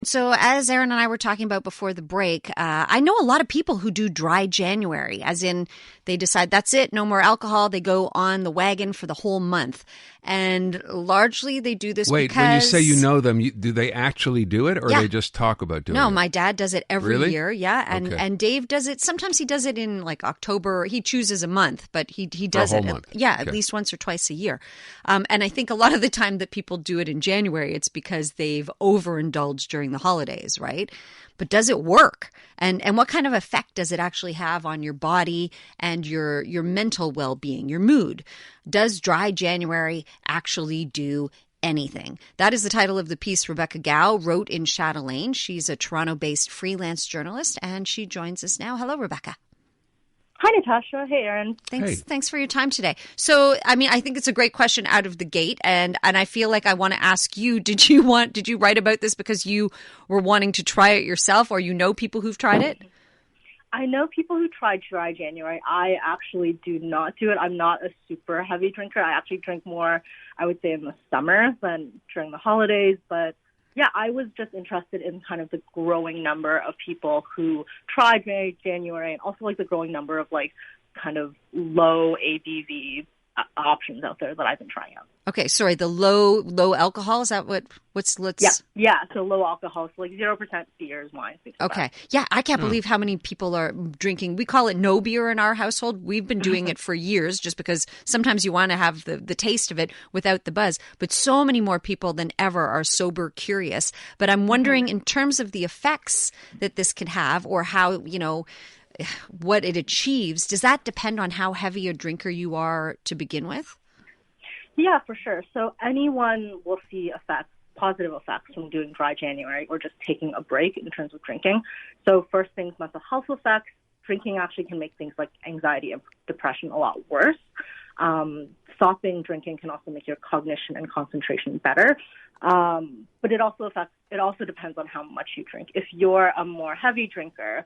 So, as Aaron and I were talking about before the break, I know a lot of people who do dry January, as in they decide that's it, no more alcohol. They go on the wagon for the whole month. And largely they do this Wait, when you say you because, know them, do they actually do it or yeah, they just talk about doing no, it? my dad does it every Really? year. Yeah. Okay. And Dave does it. Sometimes he does it in like October. He chooses a month, but he For a does whole it. month. Yeah. At Okay. least once or twice a year. And I think a lot of the time that people do it in January, it's because they've overindulged during the holidays, right? But does it work? And what kind of effect does it actually have on your body and your mental well-being, your mood? Does dry January actually do anything? That is the title of the piece Rebecca Gao wrote in Chatelaine. She's a Toronto-based freelance journalist, and she joins us now. Hello, Rebecca. Hi, Natasha. Hey, Aaron. Hey. Thanks for your time today. So, I mean, I think it's a great question out of the gate, and I feel like I want to ask you: Did you write about this because you were wanting to try it yourself, or you know people who've tried it? I know people who tried dry January. I actually do not do it. I'm not a super heavy drinker. I actually drink more, I would say, in the summer than during the holidays. But yeah, I was just interested in kind of the growing number of people who tried January and also like the growing number of like kind of low ABV options out there that I've been trying out. Okay, sorry, the low alcohol, is that what's Yeah, let's yeah. So low alcohol, so like 0% beers, wines, things like Okay. that. Yeah, I can't Oh. believe how many people are drinking. We call it no beer in our household. We've been doing it for years just because sometimes you want to have the taste of it without the buzz. But so many more people than ever are sober curious. But I'm wondering, in terms of the effects that this can have or how, what it achieves, does that depend on how heavy a drinker you are to begin with? Yeah, for sure. So anyone will see effects, positive effects from doing dry January or just taking a break in terms of drinking. So first things, mental health effects. Drinking actually can make things like anxiety and depression a lot worse. Stopping drinking can also make your cognition and concentration better. But it also depends on how much you drink. If you're a more heavy drinker,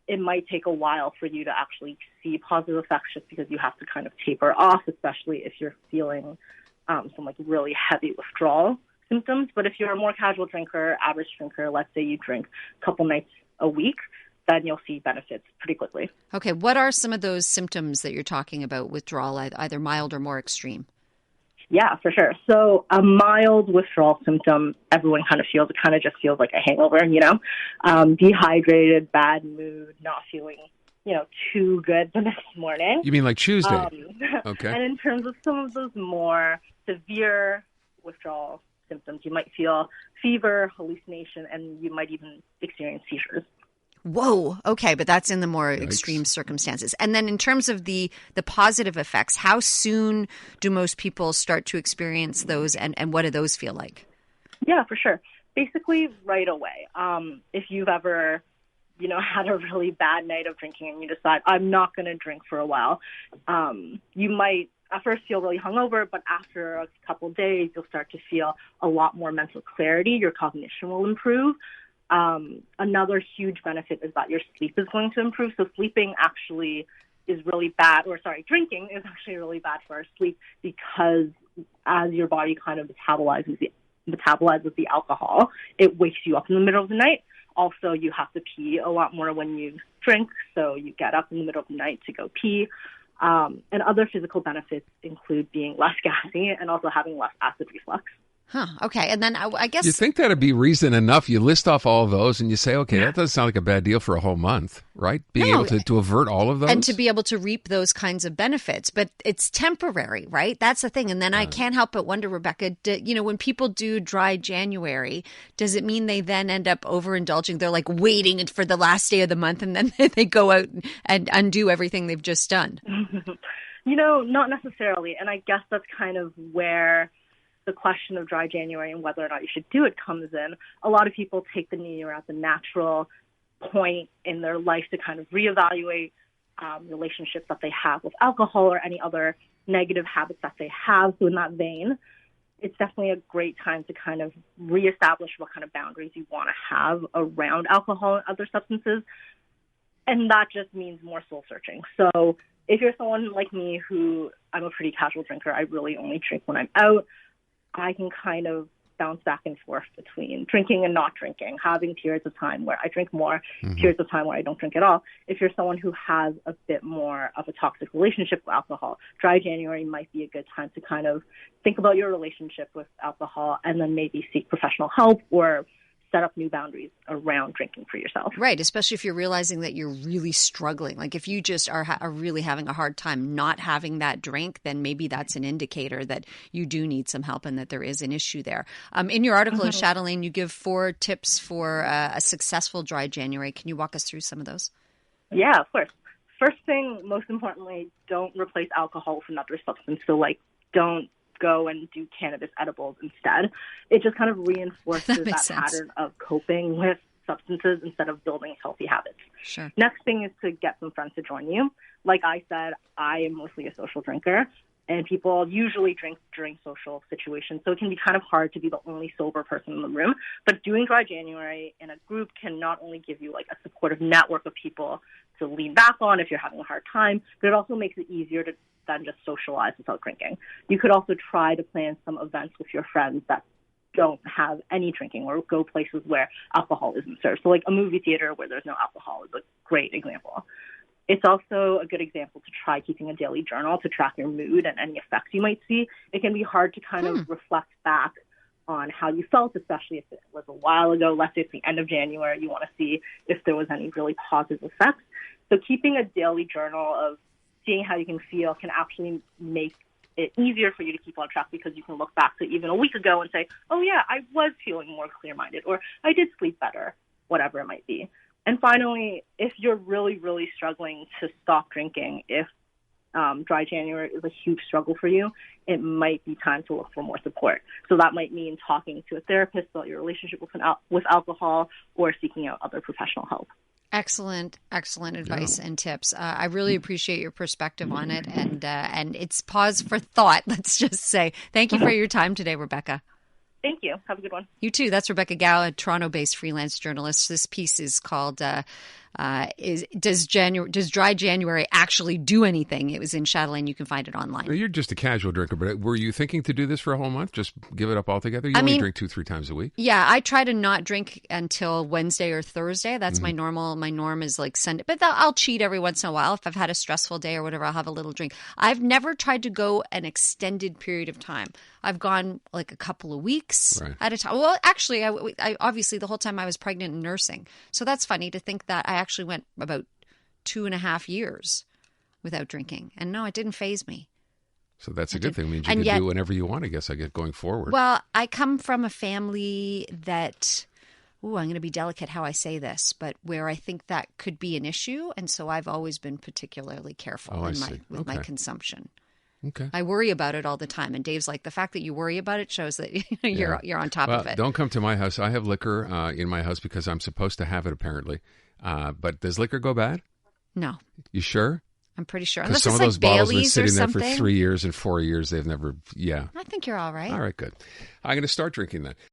it might take a while for you to actually see positive effects just because you have to kind of taper off, especially if you're feeling some like really heavy withdrawal symptoms. But if you're a more casual drinker, average drinker, let's say you drink a couple nights a week, then you'll see benefits pretty quickly. Okay, what are some of those symptoms that you're talking about, withdrawal, either mild or more extreme? Yeah, for sure. So a mild withdrawal symptom, everyone kind of feels, it kind of just feels like a hangover, dehydrated, bad mood, not feeling, too good the next morning. You mean like Tuesday? Okay. And in terms of some of those more severe withdrawal symptoms, you might feel fever, hallucination, and you might even experience seizures. Whoa. Okay, but that's in the more Yikes. extreme circumstances. And then in terms of the positive effects, how soon do most people start to experience those, and what do those feel like? Yeah, for sure. Basically, right away. If you've ever, had a really bad night of drinking and you decide, I'm not going to drink for a while, you might at first feel really hungover, but after a couple of days, you'll start to feel a lot more mental clarity. Your cognition will improve. Another huge benefit is that your sleep is going to improve. So sleeping actually is really bad, drinking is actually really bad for our sleep because as your body kind of metabolizes the alcohol, it wakes you up in the middle of the night. Also, you have to pee a lot more when you drink, so you get up in the middle of the night to go pee. And other physical benefits include being less gassy and also having less acid reflux. Huh. Okay. And then I guess You think that'd be reason enough? You list off all of those and you say, okay, that doesn't sound like a bad deal for a whole month, right? Being No. able to avert all of those? and to be able to reap those kinds of benefits, but it's temporary, right? That's the thing. And then I can't help but wonder, Rebecca, when people do dry January, does it mean they then end up overindulging? They're like waiting for the last day of the month and then they go out and undo everything they've just done. Not necessarily. And I guess that's kind of where the question of dry January and whether or not you should do it comes in. A lot of people take the new year as a natural point in their life to kind of reevaluate relationships that they have with alcohol or any other negative habits that they have. So in that vein, it's definitely a great time to kind of reestablish what kind of boundaries you want to have around alcohol and other substances. And that just means more soul searching. So if you're someone like me who I'm a pretty casual drinker, I really only drink when I'm out, I can kind of bounce back and forth between drinking and not drinking, having periods of time where I drink more, periods of time where I don't drink at all. If you're someone who has a bit more of a toxic relationship with alcohol, dry January might be a good time to kind of think about your relationship with alcohol and then maybe seek professional help or set up new boundaries around drinking for yourself. Right, especially if you're realizing that you're really struggling. Like if you just are really having a hard time not having that drink, then maybe that's an indicator that you do need some help and that there is an issue there. In your article in Chatelaine, you give 4 tips for a successful dry January. Can you walk us through some of those? Yeah, of course. First thing, most importantly, don't replace alcohol with another substance. So don't go and do cannabis edibles instead. It just kind of reinforces that pattern of coping with substances instead of building healthy habits. Sure. Next thing is to get some friends to join you. Like I said, I am mostly a social drinker, and people usually drink during social situations, so it can be kind of hard to be the only sober person in the room. But doing dry January in a group can not only give you a supportive network of people to lean back on if you're having a hard time, but it also makes it easier than just socialize without drinking. You could also try to plan some events with your friends that don't have any drinking, or go places where alcohol isn't served. So a movie theater where there's no alcohol is a great example. It's also a good example to try keeping a daily journal to track your mood and any effects you might see. It can be hard to kind of reflect back on how you felt, especially if it was a while ago. Let's say it's the end of January, you want to see if there was any really positive effects. So keeping a daily journal of seeing how you can feel can actually make it easier for you to keep on track, because you can look back to even a week ago and say, oh yeah, I was feeling more clear-minded, or I did sleep better, whatever it might be. And finally, if you're really, really struggling to stop drinking, if dry January is a huge struggle for you, it might be time to look for more support. So that might mean talking to a therapist about your relationship with alcohol, or seeking out other professional help. Excellent advice and tips. I really appreciate your perspective on it, and it's pause for thought. Let's just say thank you for your time today, Rebecca. Thank you. Have a good one. You too. That's Rebecca Gao, a Toronto-based freelance journalist. This piece is called Does Dry January Actually Do Anything? It was in Chatelaine. You can find it online. Well, you're just a casual drinker, but were you thinking to do this for a whole month? Just give it up altogether? You only drink 2-3 times a week? Yeah, I try to not drink until Wednesday or Thursday. That's my normal. My norm is Sunday. But I'll cheat every once in a while. If I've had a stressful day or whatever, I'll have a little drink. I've never tried to go an extended period of time. I've gone a couple of weeks at a time. Well, actually, I obviously the whole time I was pregnant and nursing. So that's funny to think that I actually went about 2.5 years without drinking. And no, it didn't faze me. So that's a good thing. It means you can do whenever you want, I guess, going forward. Well, I come from a family that, I'm going to be delicate how I say this, but where I think that could be an issue. And so I've always been particularly careful with my consumption. Okay. I worry about it all the time. And Dave's like, the fact that you worry about it shows that you're on top of it. Don't come to my house. I have liquor in my house because I'm supposed to have it, apparently. But does liquor go bad? No. You sure? I'm pretty sure. Because Unless some it's of those bottles have been Bailey's sitting there for 3 years and 4 years. They've never, I think you're all right. All right, good. I'm going to start drinking then.